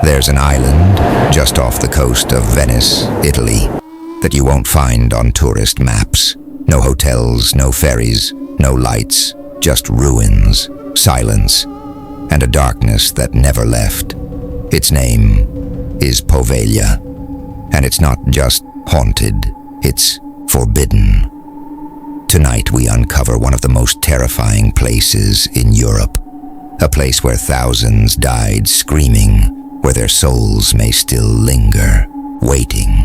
There's an island just off the coast of Venice, Italy, that you won't find on tourist maps. No hotels, no ferries, no lights, just ruins, silence, and a darkness that never left. Its name is Poveglia, and it's not just haunted, it's forbidden. Tonight we uncover one of the most terrifying places in Europe, a place where thousands died screaming, where their souls may still linger, waiting.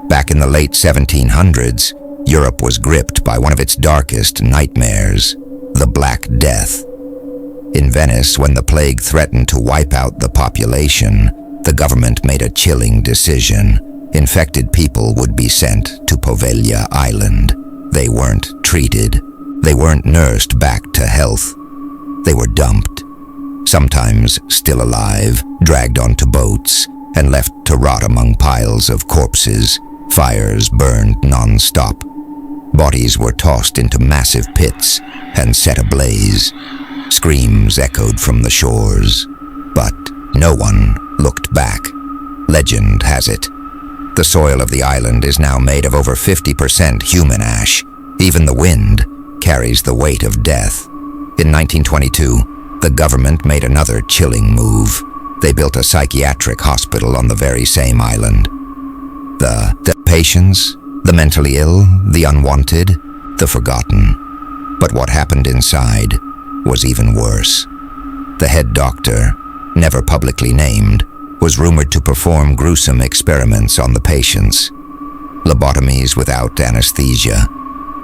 Back in the late 1700s, Europe was gripped by one of its darkest nightmares, the Black Death. In Venice, when the plague threatened to wipe out the population, the government made a chilling decision. Infected people would be sent to Poveglia Island. They weren't treated. They weren't nursed back to health. They were dumped, sometimes still alive, dragged onto boats, and left to rot among piles of corpses. Fires burned non-stop. Bodies were tossed into massive pits and set ablaze. Screams echoed from the shores, but no one looked back. Legend has it, the soil of the island is now made of over 50% human ash. Even the wind carries the weight of death. In 1922, the government made another chilling move. They built a psychiatric hospital on the very same island. The patients, the mentally ill, the unwanted, the forgotten. But what happened inside was even worse. The head doctor, never publicly named, was rumored to perform gruesome experiments on the patients. Lobotomies without anesthesia,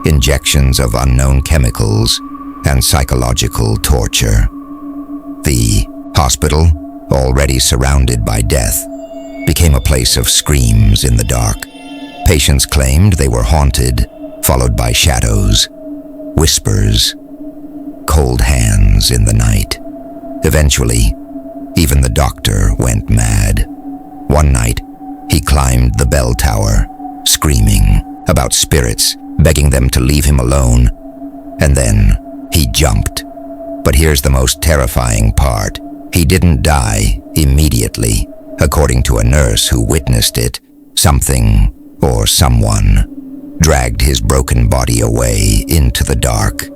injections of unknown chemicals, and psychological torture. The hospital, already surrounded by death, became a place of screams in the dark. Patients claimed they were haunted, followed by shadows, whispers, cold hands in the night. Eventually, even the doctor went mad. One night, he climbed the bell tower, screaming about spirits, begging them to leave him alone. And then, he jumped. But here's the most terrifying part. He didn't die immediately. According to a nurse who witnessed it, something or someone dragged his broken body away into the dark.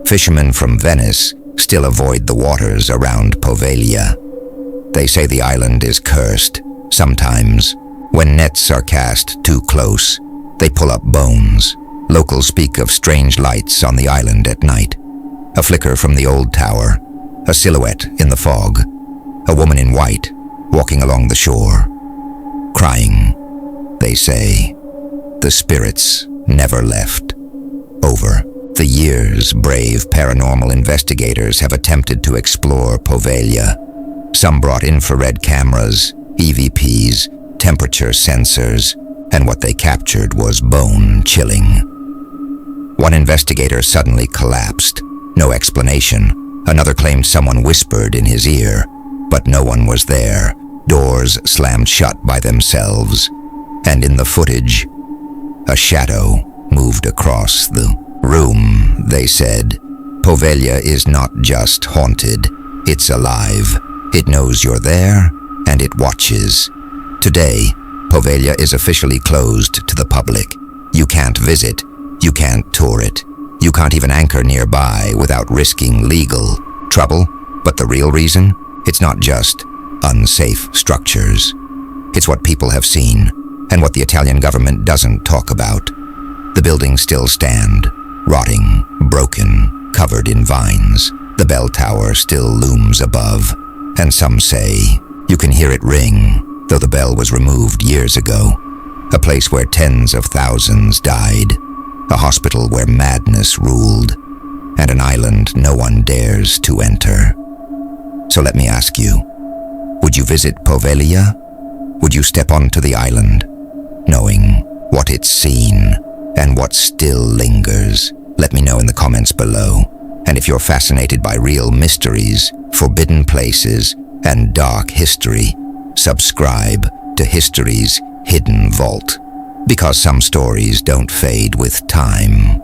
Fishermen from Venice still avoid the waters around Poveglia. They say the island is cursed. Sometimes, when nets are cast too close, they pull up bones. Locals speak of strange lights on the island at night. A flicker from the old tower, a silhouette in the fog, a woman in white walking along the shore, crying. They say the spirits never left. Over the years, brave paranormal investigators have attempted to explore Poveglia. Some brought infrared cameras, EVPs, temperature sensors, and what they captured was bone-chilling. One investigator suddenly collapsed. No explanation. Another claimed someone whispered in his ear, but no one was there. Doors slammed shut by themselves, and in the footage, a shadow moved across the room. They said, Poveglia is not just haunted, it's alive. It knows you're there, and it watches. Today, Poveglia is officially closed to the public. You can't visit, you can't tour it. You can't even anchor nearby without risking legal trouble. But the real reason? It's not just unsafe structures. It's what people have seen, and what the Italian government doesn't talk about. The buildings still stand, rotting, broken, covered in vines. The bell tower still looms above, and some say you can hear it ring, though the bell was removed years ago. A place where tens of thousands died, a hospital where madness ruled, and an island no one dares to enter. So let me ask you, would you visit Poveglia? Would you step onto the island, knowing what it's seen and what still lingers? Let me know in the comments below. And if you're fascinated by real mysteries, forbidden places, and dark history, subscribe to History's Hidden Vault. Because some stories don't fade with time.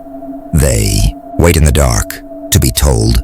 They wait in the dark to be told.